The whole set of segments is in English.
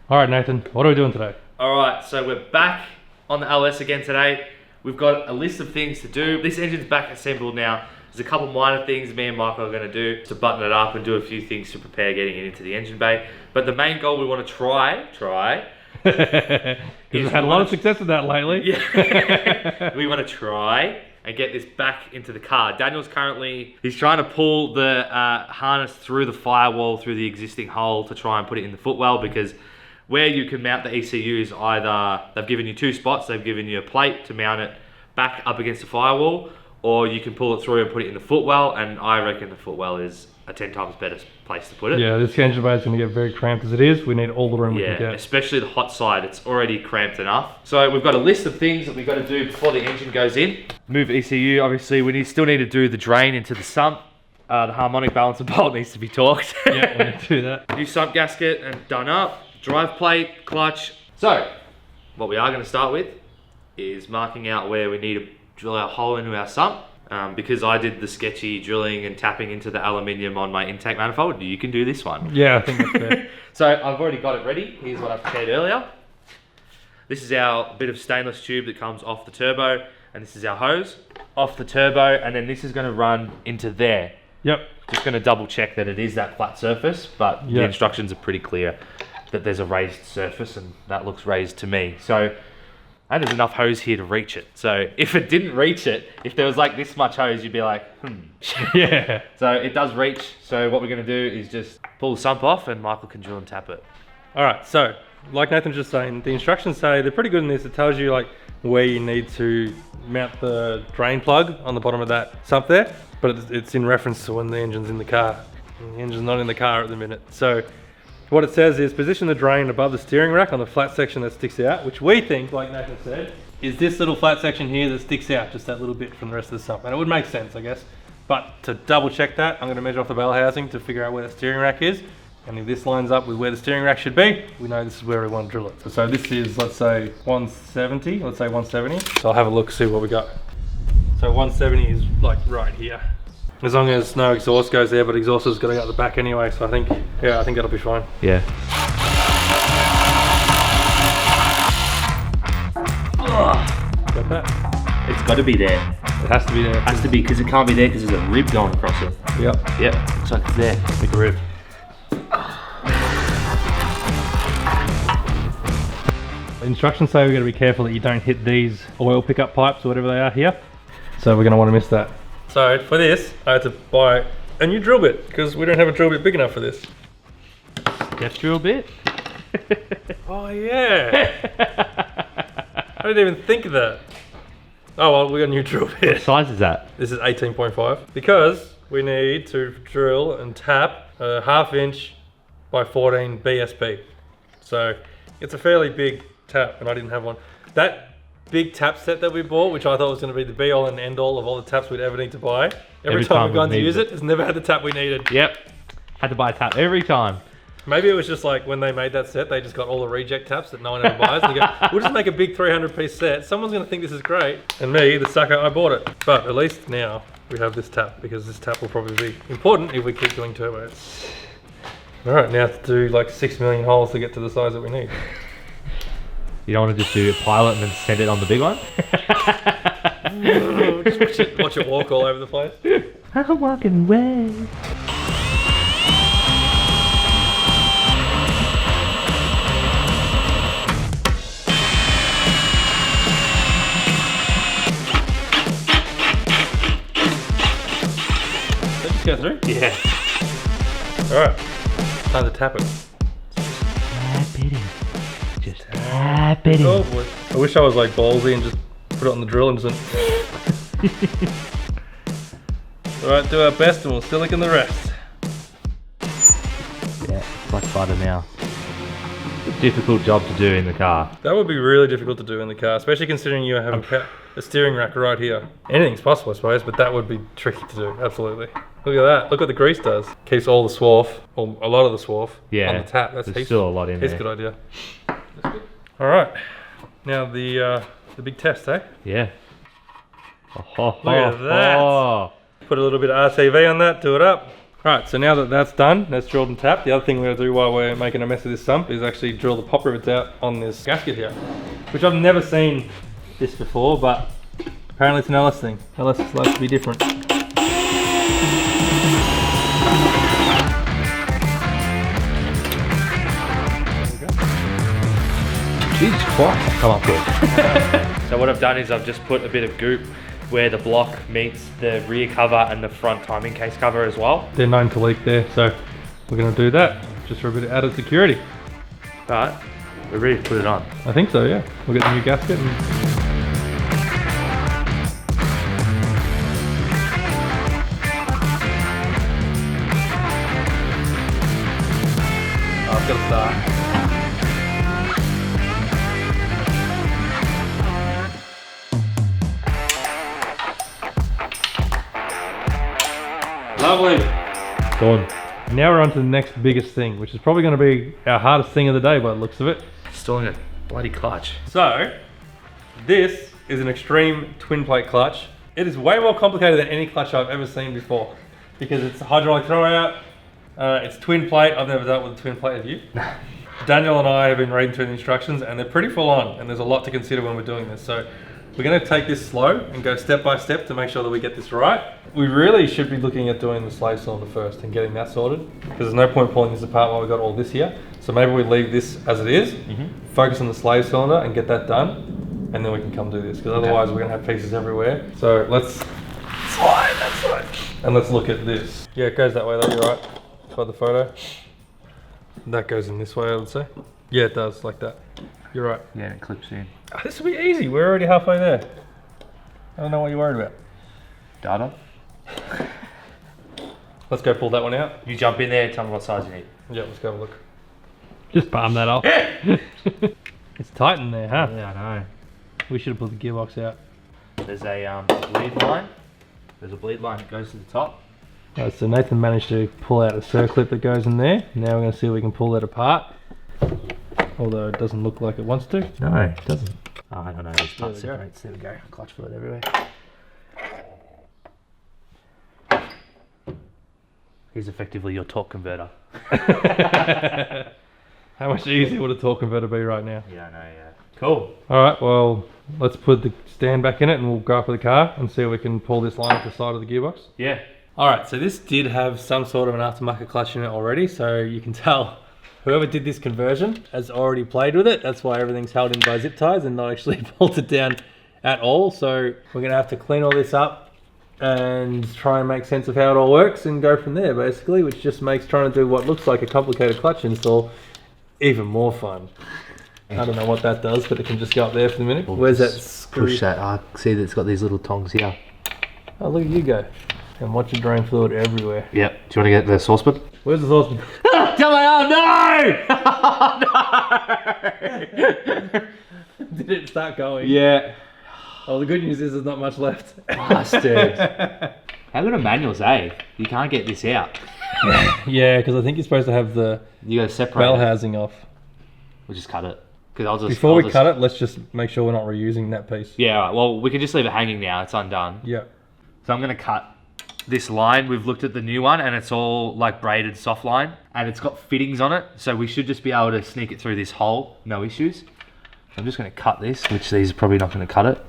All right, Nathan, what are we doing today? All right, so we're back on the LS again today. We've got a list of things to do. This engine's back assembled now. There's a couple minor things me and Michael are going to do to button it up and do a few things to prepare getting it into the engine bay. But the main goal we want to try. Because we've had a lot of success with that lately. Yeah. We want to try and get this back into the car. Daniel's he's trying to pull the harness through the firewall, through the existing hole to try and put it in the footwell, because where you can mount the ECUs, either they've given you two spots, they've given you a plate to mount it back up against the firewall, or you can pull it through and put it in the footwell, and I reckon the footwell is a 10 times better place to put it. Yeah, this engine bay is going to get very cramped as it is. We need all the room we can get. Especially the hot side, it's already cramped enough. So we've got a list of things that we've got to do before the engine goes in. Move ECU, obviously. We still need to do the drain into the sump. The harmonic balancer bolt needs to be torqued. Yeah, we need to do that. New sump gasket and done up. Drive plate, clutch. So, what we are going to start with is marking out where we need to drill our hole into our sump. Because I did the sketchy drilling and tapping into the aluminium on my intake manifold, you can do this one. Yeah, I think that's fair. So I've already got it ready. Here's what I prepared earlier. This is our bit of stainless tube that comes off the turbo, and this is our hose off the turbo, and then this is going to run into there. Yep. Just going to double check that it is that flat surface, but the instructions are pretty clear that there's a raised surface, and that looks raised to me. So, and there's enough hose here to reach it. So if it didn't reach it, if there was like this much hose, you'd be like, Yeah. So it does reach. So what we're going to do is just pull the sump off and Michael can drill and tap it. All right, so like Nathan was just saying, the instructions say they're pretty good in this. It tells you like where you need to mount the drain plug on the bottom of that sump there, but it's in reference to when the engine's in the car. And the engine's not in the car at the minute. So what it says is position the drain above the steering rack on the flat section that sticks out, which we think, like Nathan said, is this little flat section here that sticks out, just that little bit from the rest of the sump. And it would make sense, I guess. But to double check that, I'm going to measure off the bell housing to figure out where the steering rack is. And if this lines up with where the steering rack should be, we know this is where we want to drill it. So this is, let's say 170, So I'll have a look, see what we got. So 170 is like right here. As long as no exhaust goes there, but exhaust has got to go at the back anyway, so I think that'll be fine. Yeah. Got that? It's got to be there. It has to be there. It has to be, because it can't be there because there's a rib going across it. Yep. Yep, looks like it's there. Big rib. The instructions say we've got to be careful that you don't hit these oil pickup pipes or whatever they are here. So we're going to want to miss that. So for this, I had to buy a new drill bit because we don't have a drill bit big enough for this. Depth drill bit? Oh yeah! I didn't even think of that. Oh well, we got a new drill bit. What size is that? This is 18.5 because we need to drill and tap a 1/2 inch by 14 BSP. So it's a fairly big tap, and I didn't have one. That big tap set that we bought, which I thought was going to be the be all and end all of all the taps we'd ever need to buy. Every time we've gone to use it, it's never had the tap we needed. Yep. Had to buy a tap every time. Maybe it was just like when they made that set, they just got all the reject taps that no one ever buys. They go, we'll just make a big 300-piece set. Someone's going to think this is great. And me, the sucker, I bought it. But at least now we have this tap, because this tap will probably be important if we keep doing turbos. All right, now to do like 6 million holes to get to the size that we need. You don't want to just do a pilot and then send it on the big one? Just watch it walk all over the place. I'm walking away. Did it just go through? Yeah. Alright, time to tap it. Tap it in. Oh boy. I wish I was like ballsy and just put it on the drill and just went. Alright, do our best and we'll silicon the rest. Yeah, it's like butter now. It's a difficult job to do in the car. That would be really difficult to do in the car, especially considering you have a steering rack right here. Anything's possible, I suppose, but that would be tricky to do, absolutely. Look at that, look what the grease does. Keeps all the swarf, or a lot of the swarf, on the tap. That's there's still a lot in there. It's a good idea. Alright, now the big test, eh? Yeah. Look at that. Put a little bit of RTV on that, do it up. Right, so now that that's done, that's drilled and tapped, the other thing we're going to do while we're making a mess of this sump is actually drill the pop rivets out on this gasket here, which I've never seen this before, but apparently it's an LS thing. LS likes to be different. Jesus Christ, come on, good. So what I've done is I've just put a bit of goop where the block meets the rear cover and the front timing case cover as well. They're known to leak there, so we're going to do that just for a bit of added security. But we're ready to put it on. I think so, yeah. We'll get the new gasket and... I've got to start. Lovely. Done. Now we're on to the next biggest thing, which is probably going to be our hardest thing of the day by the looks of it. Installing a bloody clutch. So, this is an extreme twin plate clutch. It is way more complicated than any clutch I've ever seen before because it's a hydraulic throwout, it's twin plate. I've never dealt with a twin plate, have you? Daniel and I have been reading through the instructions and they're pretty full on and there's a lot to consider when we're doing this. So we're going to take this slow and go step by step to make sure that we get this right. We really should be looking at doing the slave cylinder first and getting that sorted because there's no point pulling this apart while we've got all this here. So maybe we leave this as it is, focus on the slave cylinder and get that done, and then we can come do this because otherwise we're going to have pieces everywhere. So let's slide that side and let's look at this. Yeah, it goes that way though, you're right. By the photo. That goes in this way, I would say. Yeah, it does, like that. You're right. Yeah, and it clips in. Oh, this will be easy. We're already halfway there. I don't know what you're worried about. Data. Let's go pull that one out. You jump in there, tell me what size you need. Yeah, let's go have a look. Just palm that off. It's tight in there, huh? Yeah, I know. We should have pulled the gearbox out. There's a bleed line. There's a bleed line that goes to the top. Right, so Nathan managed to pull out a circlip that goes in there. Now we're going to see if we can pull that apart. Although it doesn't look like it wants to. No, it doesn't. Oh, I don't know. There's There part we go. separates. There we go. Clutch fluid everywhere. Here's effectively your torque converter. How much easier would a torque converter be right now? Yeah, I know, yeah. Cool. Alright, well, let's put the stand back in it and we'll go up with the car and see if we can pull this line up the side of the gearbox. Yeah. Alright, so this did have some sort of an aftermarket clutch in it already, so you can tell whoever did this conversion has already played with it. That's why everything's held in by zip ties and not actually bolted down at all. So we're going to have to clean all this up and try and make sense of how it all works and go from there, basically, which just makes trying to do what looks like a complicated clutch install even more fun. I don't know what that does, but it can just go up there for the minute. We'll Where's that just screw? push that. I see that it's got these little tongs here. Oh, look at you go. And watch it drain fluid everywhere. Yep. Do you want to get the saucepan? Where's the saucepan? Tell my arm, no! Did it start going? Yeah. Oh, the good news is there's not much left. Bastard. How good a manual say? You can't get this out. Yeah, because I think you're supposed to have the You got to separate bell it. housing off. We'll just cut it. Cause I'll just, Before we cut it, let's just make sure we're not reusing that piece. Yeah, all right. Well, we can just leave it hanging now. It's undone. Yeah. So I'm going to cut this line. We've looked at the new one and it's all like braided soft line and it's got fittings on it. So we should just be able to sneak it through this hole. No issues. I'm just going to cut this, which these are probably not going to cut it.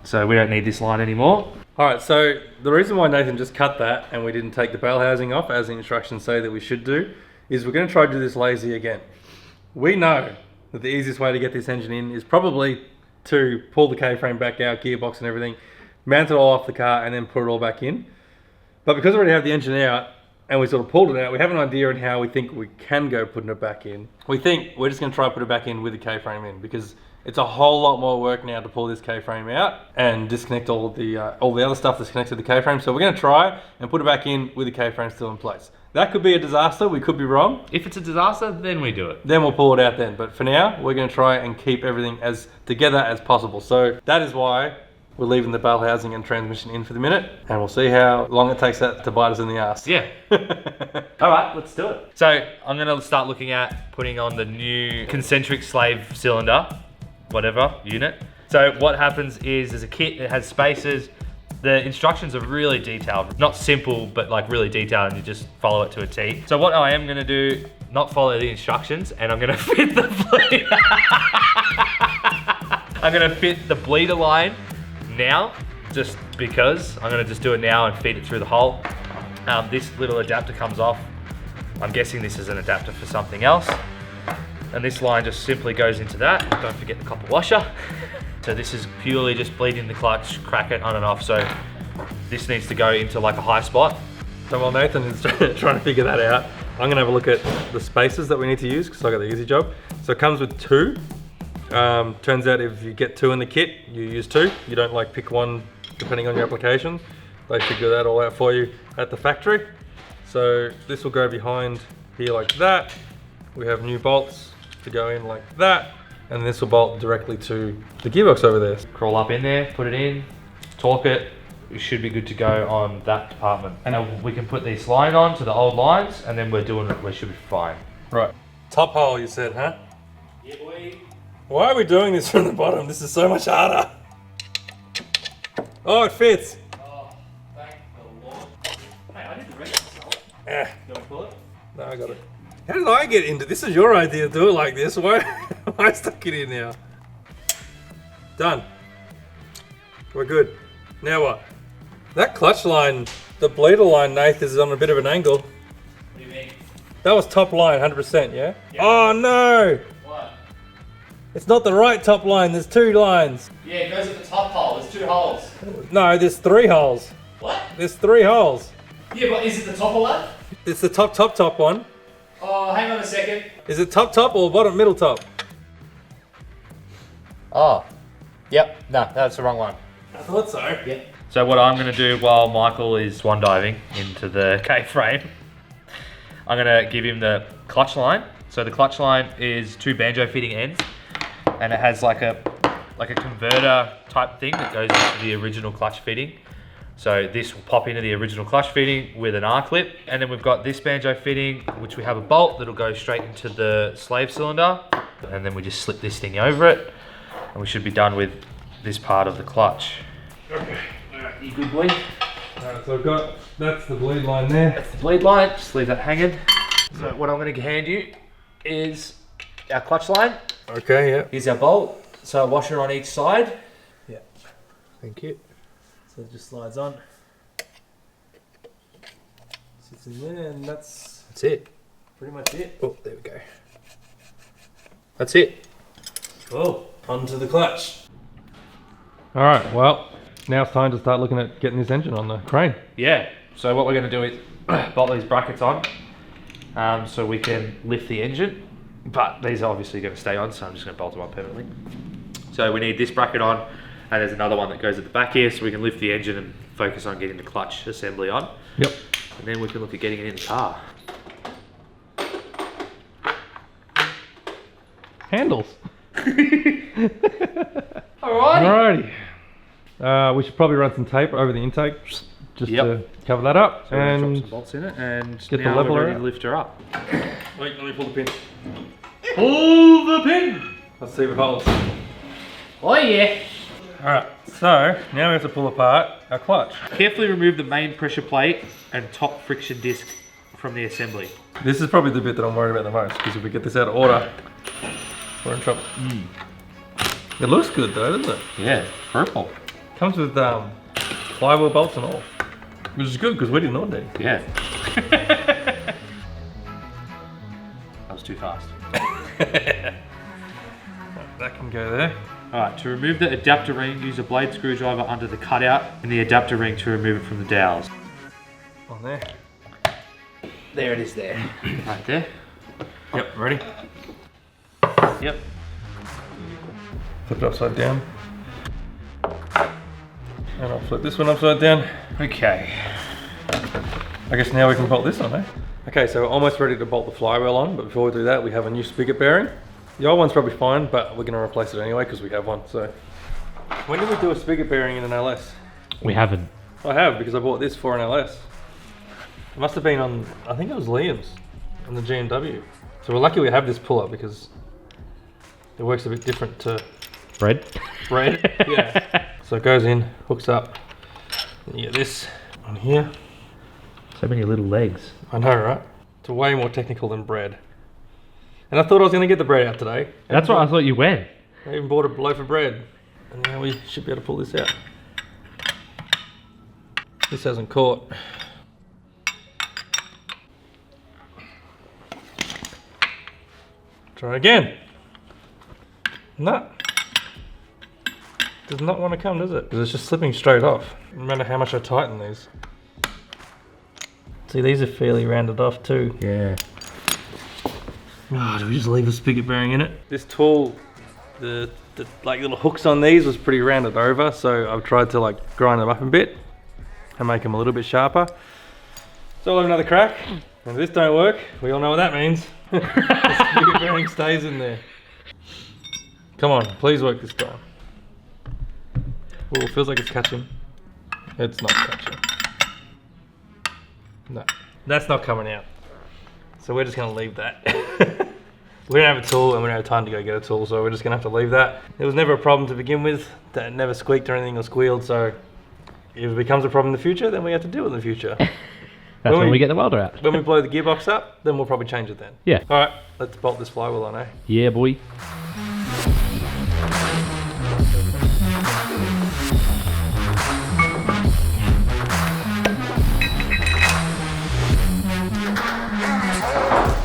So we don't need this line anymore. Alright, so the reason why Nathan just cut that and we didn't take the bell housing off, as the instructions say that we should do, is we're going to try to do this lazy again. We know that the easiest way to get this engine in is probably to pull the K-frame back out, gearbox and everything, mount it all off the car and then put it all back in. But because we already have the engine out and we sort of pulled it out, we have an idea on how we think we can go putting it back in. We think we're just going to try to put it back in with the K-frame in because it's a whole lot more work now to pull this K-frame out and disconnect all the other stuff that's connected to the K-frame. So we're going to try and put it back in with the K-frame still in place. That could be a disaster. We could be wrong. If it's a disaster, then we do it. Then we'll pull it out then. But for now, we're going to try and keep everything as together as possible. So that is why we're leaving the bell housing and transmission in for the minute. And we'll see how long it takes that to bite us in the ass. Yeah. All right, let's do it. So I'm going to start looking at putting on the new concentric slave cylinder, whatever, unit. So what happens is there's a kit, it has spacers, The instructions are really detailed. Not simple, but like really detailed, and you just follow it to a T. So what I am gonna do, not follow the instructions, and I'm gonna fit the bleed. I'm gonna fit the bleeder line now, just because. I'm gonna just do it now and feed it through the hole. This little adapter comes off. I'm guessing this is an adapter for something else. And this line just simply goes into that. Don't forget the copper washer. So this is purely just bleeding the clutch, crack it on and off. So this needs to go into like a high spot. So while Nathan is trying to figure that out, I'm gonna have a look at the spacers that we need to use because I got the easy job. So it comes with 2. Turns out if you get 2 in the kit, you use 2. You don't like pick one depending on your application. They figure that all out for you at the factory. So this will go behind here like that. We have new bolts to go in like that. And this will bolt directly to the gearbox over there. Crawl up in there, put it in, torque it. We should be good to go on that department. And we can put these line on to the old lines, and then we should be fine. Right. Top hole, you said, huh? Yeah, boy. Why are we doing this from the bottom? This is so much harder. Oh, it fits. Oh, thank the Lord. Hey, I did the rest myself. Eh. You want to pull it? No, I got it. How did I get into this? Is your idea to do it like this? Why am I stuck it in now? Done. We're good. Now what? That clutch line, the bleeder line, Nath, is on a bit of an angle. What do you mean? That was top line, 100%, yeah? Yeah. Oh no! What? It's not the right top line, there's 2 lines. Yeah, it goes at the top hole. There's 2 holes. No, there's 3 holes. What? There's 3 holes. Yeah, but is it the top or left? It's the top one. Oh, hang on a second. Is it top or bottom middle top? Oh. Yep. No, that's the wrong one. I thought so. Yeah. So what I'm going to do while Michael is swan diving into the K-frame, I'm going to give him the clutch line. So the clutch line is 2 banjo fitting ends, and it has like a converter type thing that goes into the original clutch fitting. So this will pop into the original clutch fitting with an R-clip. And then we've got this banjo fitting, which we have a bolt that'll go straight into the slave cylinder. And then we just slip this thing over it, and we should be done with this part of the clutch. Okay. Alright, you good, boy? Alright, so I've got, that's the bleed line there. That's the bleed line, just leave that hanging. So what I'm going to hand you is our clutch line. Okay, yeah. Here's our bolt. So a washer on each side. Yeah. Thank you. So it just slides on. Sits in there, and that's it. pretty much it. Oh, there we go. That's it. Cool. Onto the clutch. Alright, well, now it's time to start looking at getting this engine on the crane. Yeah. So what we're going to do is bolt these brackets on, so we can lift the engine. But these are obviously going to stay on, so I'm just going to bolt them on permanently. So we need this bracket on. And there's another one that goes at the back here, so we can lift the engine and focus on getting the clutch assembly on. Yep. And then we can look at getting it in the car. Handles. Alrighty. Alrighty. We should probably run some tape over the intake just to cover that up. So and drop some bolts in it, and get now the leveler we're ready out. to lift her up. Wait, let me pull the pin. Pull the pin! Let's see if it holds. Oh yeah! Alright, so now we have to pull apart our clutch. Carefully remove the main pressure plate and top friction disc from the assembly. This is probably the bit that I'm worried about the most, because if we get this out of order, we're in trouble. It looks good though, doesn't it? Yeah, purple. Comes with flywheel bolts and all, which is good because we didn't order these. Yeah. That was too fast. That can go there. Alright, to remove the adapter ring, use a blade screwdriver under the cutout in the adapter ring to remove it from the dowels. On there. There it is there. Right there. Yep, ready? Yep. Flip it upside down. And I'll flip this one upside down. Okay. I guess now we can bolt this on, eh? Okay, so we're almost ready to bolt the flywheel on, but before we do that, we have a new spigot bearing. The old one's probably fine, but we're going to replace it anyway because we have one. So, when did we do a spigot bearing in an LS? we haven't. I have, because I bought this for an LS. It must have been on, I think it was Liam's, on the GMW. So we're lucky we have this pull-up because it works a bit different to Bread? bread. Yeah. So it goes in, hooks up, Then you get this on here. So many little legs. I know, right? It's way more technical than bread. And I thought I was going to get the bread out today. That's what I thought you went. I even bought a loaf of bread. And now we should be able to pull this out. This hasn't caught. Try again. No. Does not want to come, does it? Because it's just slipping straight off. No matter how much I tighten these. See, these are fairly rounded off too. Yeah. Oh, do we just leave a spigot bearing in it? This tool, the like little hooks on these was pretty rounded over, so I've tried to like grind them up a bit and make them a little bit sharper. So I'll have another crack. And if this don't work, we all know what that means. The spigot bearing stays in there. Come on, please work this time. Oh, it feels like it's catching. It's not catching. No, that's not coming out. So we're just gonna leave that. We don't have a tool and we don't have time to go get a tool, so we're just gonna have to leave that. It was never a problem to begin with. That never squeaked or anything or squealed, so if it becomes a problem in the future, then we have to deal with it in the future. That's when we get the welder out. When we blow the gearbox up, then we'll probably change it then. Yeah. Alright, let's bolt this flywheel on, eh? Yeah, boy.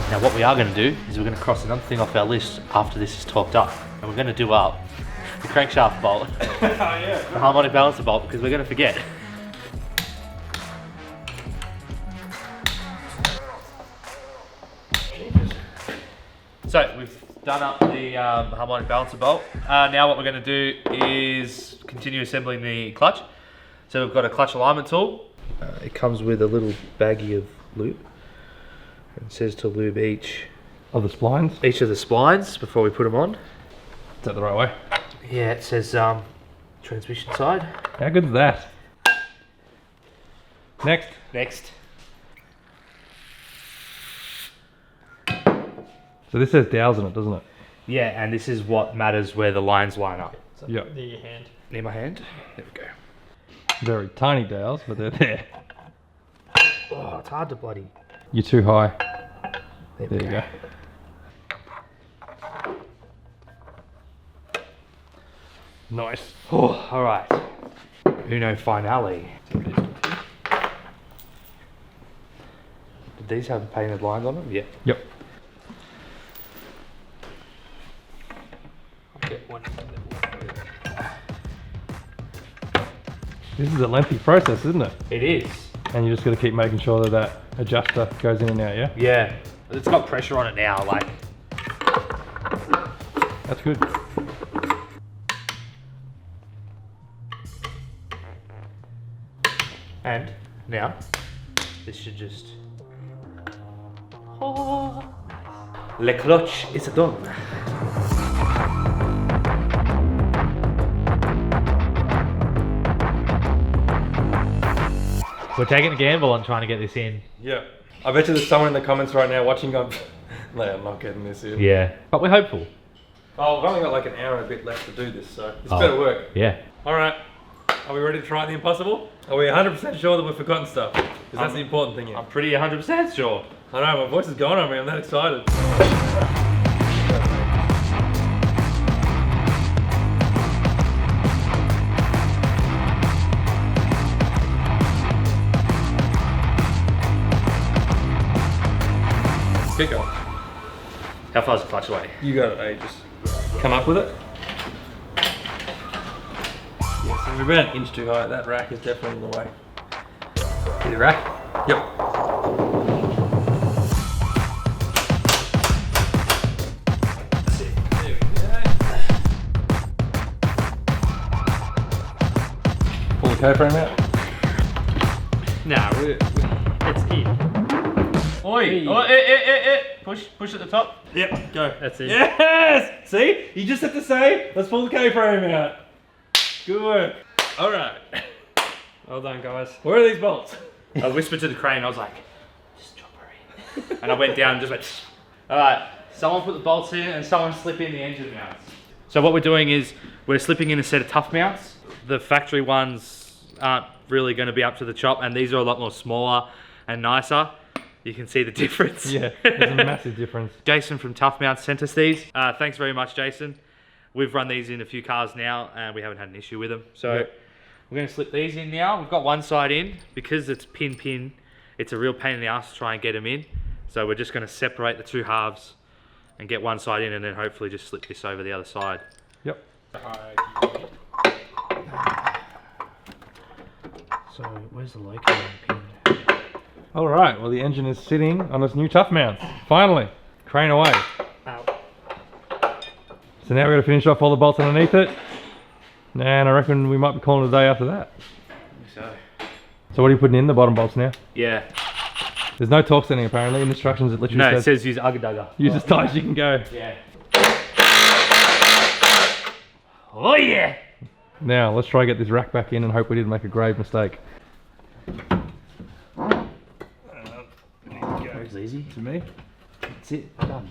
Now what we are going to do is we're going to cross another thing off our list after this is torqued up. And we're going to do up the crankshaft bolt, the harmonic balancer bolt, because we're going to forget. So we've done up the harmonic balancer bolt. Now what we're going to do is continue assembling the clutch. So we've got a clutch alignment tool. It comes with a little baggie of lube. It says to lube each of the splines before we put them on. Is that the right way? Yeah, it says transmission side. How good is that? Next. So this says dowels in it, doesn't it? Yeah, and this is what matters where the lines line up. So yeah. Near your hand. Near my hand. There we go. Very tiny dowels, but they're there. Oh, it's hard to bloody. You're too high. There you go. Nice. Oh, all right. Uno finale. Did these have painted lines on them? Yeah. Yep. I'll get one. This is a lengthy process, isn't it? It is. And you just got to keep making sure that that adjuster goes in and out, yeah? Yeah. It's got pressure on it now, like. That's good. And now, this should just. Oh, le clutch is done. We're taking a gamble on trying to get this in. Yeah. I bet you there's someone in the comments right now watching going, no, I'm not getting this in. Yeah, but we're hopeful. Oh, I've only got like an hour and a bit left to do this, so this better work. Yeah. All right. Are we ready to try the impossible? Are we 100% sure that we've forgotten stuff? Because that's the important thing here. I'm pretty 100% sure. I know, my voice is going on me. I'm that excited. Get going. How far is the clutch away? You got it, eh? Just come up with it. Yeah, so we're about an inch too high. That rack is definitely in the way. See the rack? Yep. Pull the K-frame out. Nah, it's in. Oi! Hey. Push at the top. Yep, go. That's it. Yes! See? You just have to say, let's pull the K-frame out. Good work. All right. Well done, guys. Where are these bolts? I whispered to the crane, I was like, just drop her in. And I went down and just went, all right, someone put the bolts in and someone slip in the engine mounts. So what we're doing is we're slipping in a set of tough mounts. The factory ones aren't really going to be up to the chop, and these are a lot more smaller and nicer. You can see the difference. Yeah, there's a massive difference. Jason from Tough Mount sent us these. Thanks very much, Jason. We've run these in a few cars now, and we haven't had an issue with them. So Yep. we're going to slip these in now. We've got one side in. Because it's pin. It's a real pain in the ass to try and get them in. So we're just going to separate the two halves and get one side in, and then hopefully just slip this over the other side. Yep. So where's the locating pin? All right, well the engine is sitting on its new tough mounts. Finally, crane away. So now we're going to finish off all the bolts underneath it. And I reckon we might be calling it a day after that. So what are you putting in the bottom bolts now? Yeah. There's no torque setting apparently. In instructions it literally No, it says says use ugga-dugga. use as tight as you can go. Yeah. Oh yeah! Now let's try to get this rack back in and hope we didn't make a grave mistake. That was easy. To me. That's it. Done.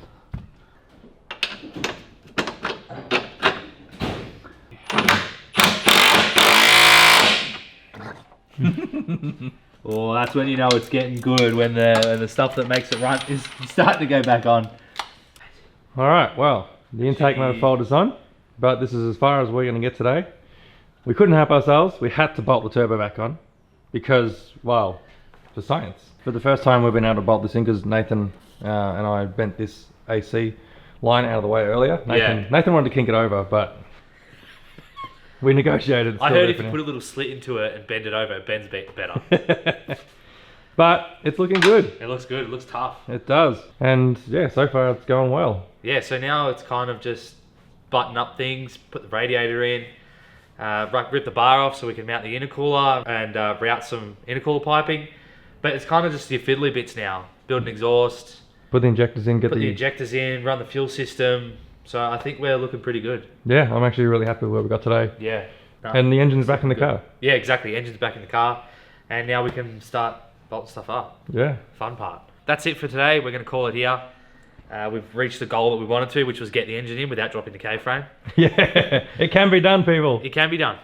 Oh, that's when you know it's getting good, when the stuff that makes it run is starting to go back on. All right, well, the intake manifold is on, but this is as far as we're going to get today. We couldn't help ourselves. We had to bolt the turbo back on because, well, for science. For the first time we've been able to bolt this in because Nathan and I bent this AC line out of the way earlier. Nathan wanted to kink it over, but we negotiated. I heard if you put a little slit into it and bend it over, it bends better. But it's looking good. It looks good. It looks tough. It does. And yeah, so far it's going well. Yeah, so now it's kind of just button up things, put the radiator in, rip the bar off so we can mount the intercooler and route some intercooler piping. But it's kind of just your fiddly bits now. Build an exhaust, Put the injectors in, put the injectors in, run the fuel system. So I think we're looking pretty good. Yeah, I'm actually really happy with what we got today. Yeah. And the engine's back in the car. Yeah, exactly. Engine's back in the car. And now we can start bolting stuff up. Yeah. Fun part. That's it for today. We're going to call it here. We've reached the goal that we wanted to, which was get the engine in without dropping the K-frame. Yeah, it can be done, people. It can be done.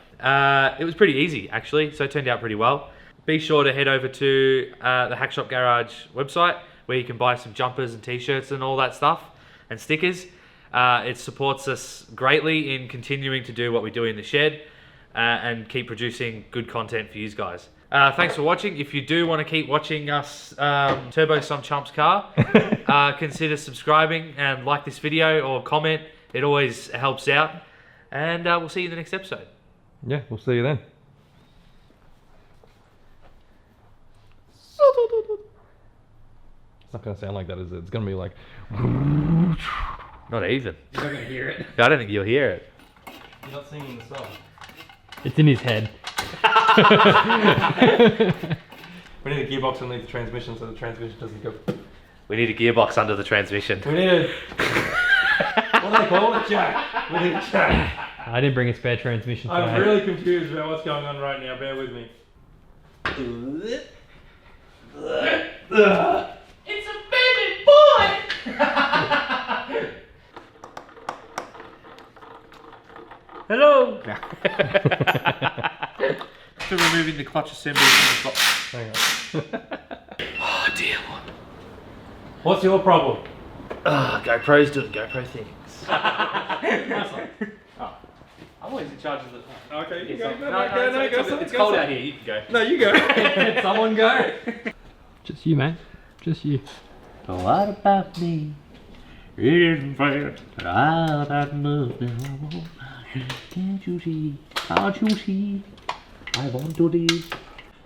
It was pretty easy, actually, so it turned out pretty well. Be sure to head over to the Hackshop Garage website, where you can buy some jumpers and t-shirts and all that stuff, and stickers. It supports us greatly in continuing to do what we do in the shed and keep producing good content for you guys. Thanks for watching. If you do want to keep watching us turbo some chump's car, consider subscribing and like this video or comment. It always helps out. And we'll see you in the next episode. Yeah, we'll see you then. It's not going to sound like that, is it? It's going to be like... Not even. You're not going to hear it. I don't think you'll hear it. You're not singing the song. It's in his head. We need a gearbox underneath the transmission so the transmission doesn't go... We need a gearbox under the transmission. We need a... What do they call it? Jack. We need a jack. I didn't bring a spare transmission today. I'm really confused about what's going on right now. Bear with me. It's a baby boy! Hello! Still removing the clutch assembly from the box. Hang on. Oh dear. What's your problem? GoPro's doing GoPro things. Oh. I'm always in charge of the... Okay, you Yes, go. no, it's cold out here, you can go. No, you go. Let someone go. Just you, mate. Just you. What about me? It isn't fair that I had nothing. Can't you see? Can't you see? I want to leave.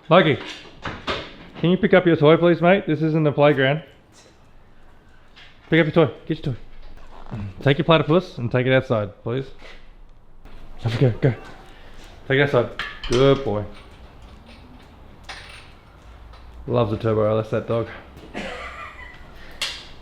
Loki, can you pick up your toy, please, mate? This isn't the playground. Pick up your toy. Get your toy. Take your platypus and take it outside, please. Have a go. Go. Take it outside. Good boy. Loves the turbo LS, that dog.